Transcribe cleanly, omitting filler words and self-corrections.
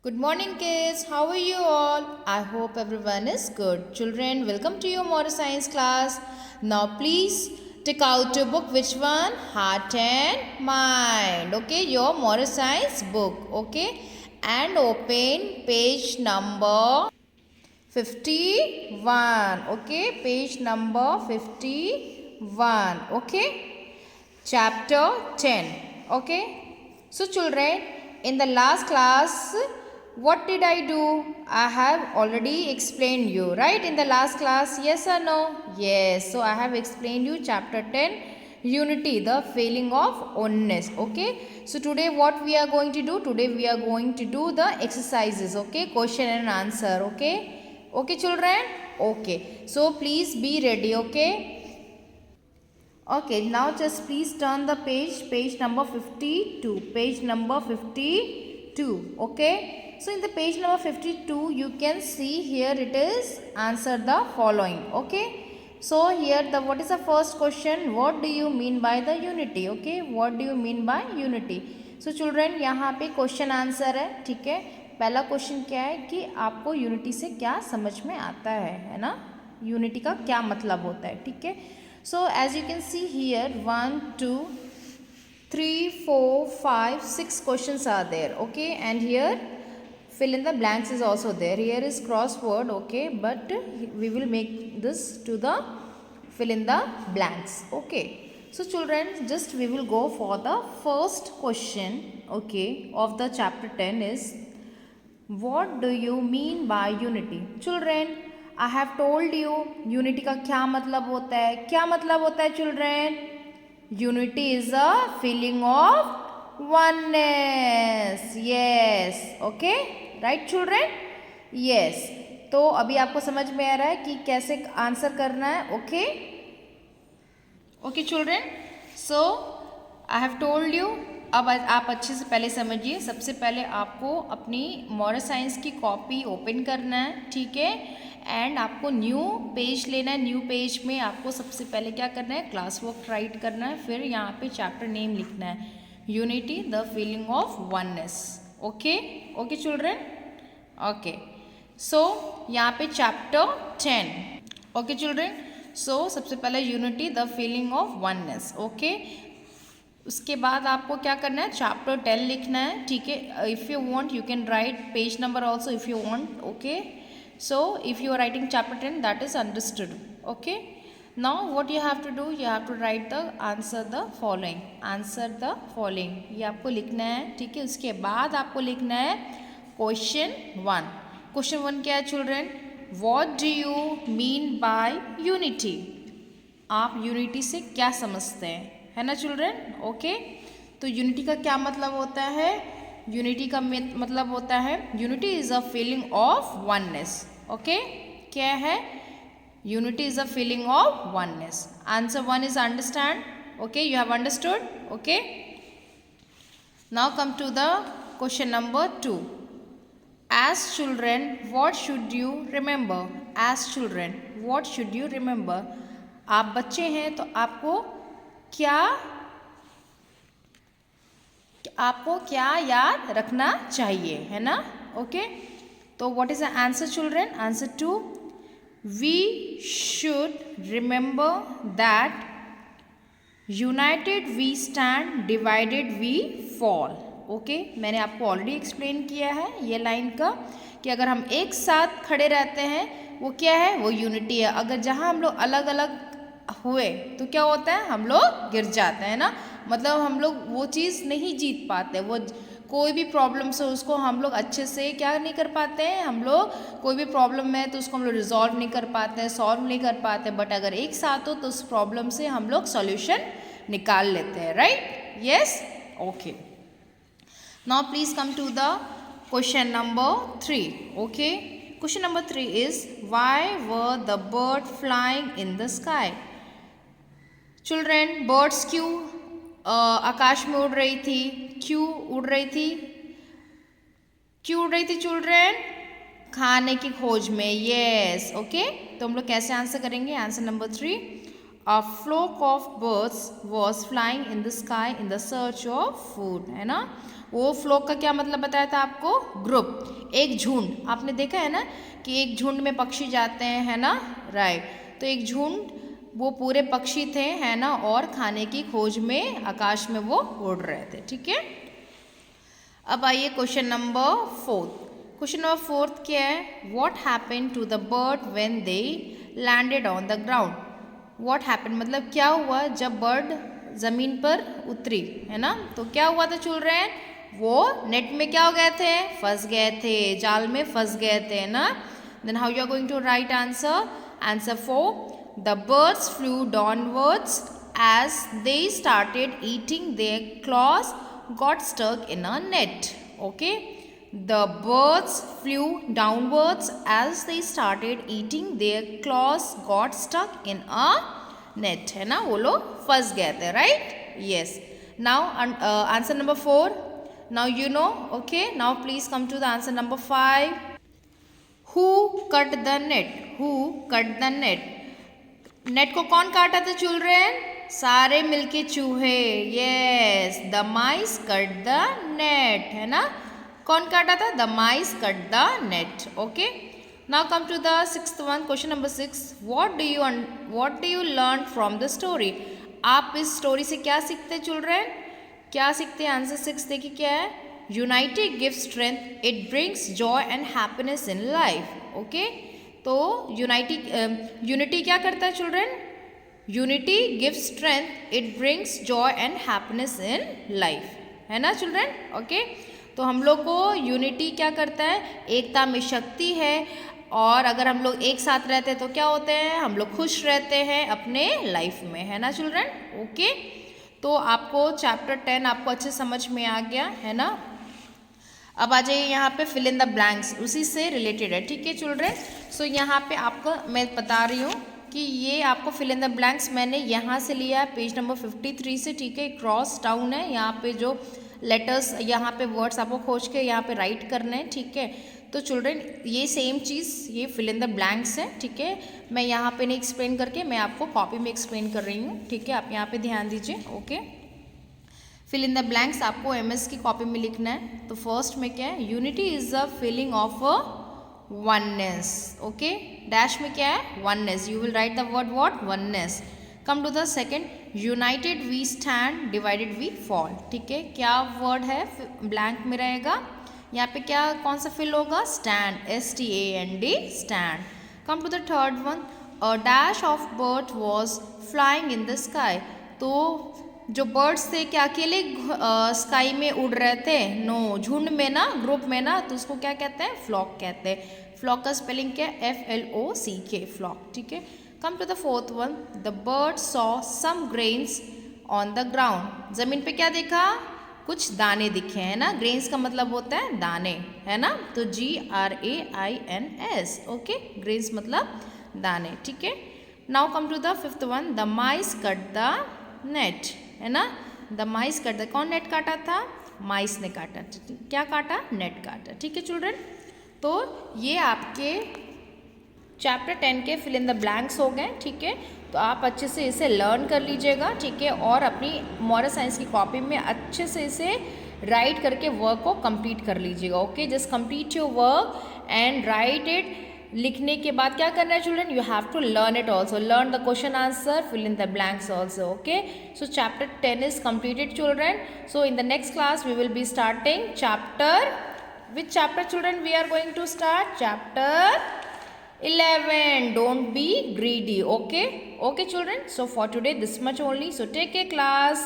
Good morning, kids. How are you all? I hope everyone is good. Children, welcome to your moral science class. Now, please take out your book. Which one? Heart and Mind. Okay, your moral science book. Okay, and open page number 51. Okay, page number 51. Okay, chapter 10. Okay, so children, in the last class, what did I do? I have already explained you, right? In the last class, yes or no? Yes. So I have explained you chapter 10, unity, the feeling of oneness. Okay, so today what we are going to do? Today we are going to do the exercises. Okay, question and answer. Okay, okay children. Okay, so please be ready. Okay, okay, now just please turn the page number 52, page number 52. Okay, so in the page number 52 you can see here it is answer the following. Okay, so here the what is the first question? What do you mean by the unity? Okay, what do you mean by unity? So children, यहाँ पे question answer है. ठीक है, पहला question क्या है कि आपको यूनिटी से क्या समझ में आता है ना, यूनिटी का क्या मतलब होता है. ठीक है, so as you can see here 1 2 3 4 5 6 questions are there. Okay, and here fill in the blanks is also there. Here is crossword. Okay, but we will make this to the fill in the blanks. Okay, so children, just we will go for the first question. Okay, of the chapter 10 is what do you mean by unity? Children, I have told you unity का क्या मतलब होता है. क्या मतलब होता है children? Unity is a feeling of oneness. Yes. Okay, right children? Yes. तो अभी आपको समझ में आ रहा है कि कैसे आंसर करना है. Okay, okay children, so I have told you. अब आप अच्छे से पहले समझिए. सबसे पहले आपको अपनी मॉरल साइंस की कॉपी ओपन करना है. ठीक है, एंड आपको न्यू पेज लेना है. न्यू पेज में आपको सबसे पहले क्या करना है? क्लास वर्क राइट करना है. फिर यहाँ पे चैप्टर नेम लिखना है, unity the feeling of oneness. Okay, okay children. Okay, so यहाँ पे चैप्टर 10. ओके चिल्ड्रेन, सो सबसे पहले unity the feeling of oneness. Okay, उसके बाद आपको क्या करना है? चैप्टर 10 लिखना है. ठीक है, if you want you can write page number also if you want. Okay, so if you are writing chapter 10, that is understood. Okay, now what you have to do, you have to write the answer the following. Answer the following ये आपको लिखना है. ठीक है, उसके बाद आपको लिखना है क्वेश्चन 1. क्वेश्चन 1 क्या है children? What do you mean by unity? आप यूनिटी से क्या समझते हैं, है ना चिल्ड्रेन? ओके, तो यूनिटी का क्या मतलब होता है? यूनिटी का मतलब होता है unity is a feeling of oneness. Okay, क्या है? Unity is a feeling of oneness. Answer 1 is understand. Okay, you have understood. Okay, now come to the question number 2. As children what should you remember? As children what should you remember? आप बच्चे हैं तो आपको क्या याद रखना चाहिए, है ना? ओके, तो what is the answer children? Answer 2, we should remember that united we stand, divided we fall. Okay, मैंने आपको ऑलरेडी एक्सप्लेन किया है ये लाइन का कि अगर हम एक साथ खड़े रहते हैं वो क्या है? वो यूनिटी है. अगर जहाँ हम लोग अलग अलग हुए तो क्या होता है? हम लोग गिर जाते हैं ना, मतलब हम लोग वो चीज़ नहीं जीत पाते. वो कोई भी प्रॉब्लम्स हो उसको हम लोग अच्छे से क्या नहीं कर पाते हैं, हम लोग कोई भी प्रॉब्लम है तो उसको हम लोग रिजॉल्व नहीं कर पाते हैं, सॉल्व नहीं कर पाते. बट अगर एक साथ हो तो उस प्रॉब्लम से हम लोग सॉल्यूशन निकाल लेते हैं. Right? Yes. Okay, now please come to the question number 3. Okay, question number 3 is why were the bird flying in the sky? Children, birds क्यों आकाश में उड़ रही थी? क्यों उड़ रही थी? क्यों उड़ रही थी चिल्ड्रेन? खाने की खोज में. यस. ओके, तो हम लोग कैसे आंसर करेंगे? Answer number 3, A flock of birds was flying in the sky in the search of food, है ना। वो फ्लोक का क्या मतलब बताया था आपको, ग्रुप, एक झुंड। आपने देखा है ना कि एक झुंड में पक्षी जाते हैं, है ना, राइट। तो एक झुंड, वो पूरे पक्षी थे, है ना, और खाने की खोज में आकाश में वो उड़ रहे थे, ठीक है। अब आइए क्वेश्चन नंबर 4। क्वेश्चन नंबर 4 क्या है, what happened to the bird when they landed on the ground. What happened मतलब क्या हुआ जब बर्ड ज़मीन पर उतरी, है ना। तो क्या हुआ था चिल्ड्रेन, वो नेट में क्या हो गए थे, फंस गए थे, जाल में फंस गए थे, है ना। Then how you are going to write answer, answer 4, the birds flew downwards as they started eating their claws got stuck in a net. Okay, the birds flew downwards as they started eating their claws got stuck in a net, है ना, वो लोग फंस गए थे, right, yes. Now answer number 4, now you know, okay. Now please come to the answer number 5। Who cut the net, who cut the net, net को कौन काटा था चिल्ड्रेन, सारे मिलके चूहे, yes, the mice cut the net, है ना। कौन काटा था, the mice cut the net, okay. Now come to the 6th one, question number 6, what do you learn from the story. आप इस स्टोरी से क्या सीखते हैं चिल्ड्रेन, क्या सीखते हैं, आंसर 6 देखिए क्या है, unity gives strength, it brings Joy and happiness in life, okay. तो यूनिटी क्या करता है children, unity gives strength, it brings Joy and happiness in life, है ना चिल्ड्रेन, ओके। तो हम लोग को यूनिटी क्या करता है, एकता में शक्ति है, और अगर हम लोग एक साथ रहते हैं तो क्या होते हैं, हम लोग खुश रहते हैं अपने लाइफ में, है ना चिल्ड्रेन, ओके। तो आपको चैप्टर 10 आपको अच्छे समझ में आ गया, है ना। अब आ जाइए यहाँ पे फिल इन द ब्लैंक्स, उसी से रिलेटेड है, ठीक है चिल्ड्रेन। सो यहाँ पे आपको मैं बता रही हूँ कि ये आपको फिल इन द ब्लैंक्स मैंने यहाँ से लिया है, पेज नंबर 53 से, ठीक है। क्रॉस डाउन है, यहाँ पे जो लेटर्स, यहाँ पे वर्ड्स आपको खोज के यहाँ पे राइट करने हैं, ठीक है। तो चिल्ड्रेन ये सेम चीज़, ये फिल इन द ब्लैंक्स है, ठीक है। मैं यहाँ पे नहीं एक्सप्लेन करके मैं आपको कॉपी में एक्सप्लेन कर रही हूँ, ठीक है। आप यहाँ पे ध्यान दीजिए, okay. Fill in the blanks आपको MS की कॉपी में लिखना है। तो फर्स्ट में क्या है, unity is a feeling of a oneness, okay. Dash में क्या है, oneness, you will write the word what, oneness. Come to the second, united we stand, divided we fall, ठीक है। क्या वर्ड है ब्लैंक में रहेगा, यहाँ पे क्या कौन सा फिल होगा, stand, STAND, stand. Come to the third one, a dash of bird was flying in the sky. तो जो बर्ड्स थे क्या अकेले स्काई में उड़ रहे थे, नो, झुंड में ना, ग्रुप में ना, तो उसको क्या कहते हैं, फ्लॉक कहते हैं। फ्लॉक का स्पेलिंग क्या है, FLOCK, फ्लॉक, ठीक है। Come to the fourth one, the bird saw some grains on the ground. जमीन पे क्या देखा, कुछ दाने दिखे, है ना। ग्रेन्स का मतलब होता है दाने, है ना। तो GRAINS, ओके, ग्रेन्स मतलब दाने, ठीक है। Now come to the fifth one, the mice cut the net, है ना। द माइस कट द, कौन नेट काटा था, माइस ने काटा, क्या काटा, नेट काटा, ठीक है चिल्ड्रन। तो ये आपके चैप्टर 10 के फिल इन द ब्लैंक्स हो गए, ठीक है। तो आप अच्छे से इसे लर्न कर लीजिएगा, ठीक है, और अपनी मॉरल साइंस की कॉपी में अच्छे से इसे राइट करके वर्क को कंप्लीट कर लीजिएगा, okay. Just complete your work and write it. लिखने के बाद क्या करना है children, you have to learn it also, learn the question answer, fill in the blanks also, okay. So chapter 10 is completed children. So in the next class we will be starting chapter, which chapter children we are going to start, chapter 11. Don't be greedy, okay, okay children. So for today this much only, so take care class.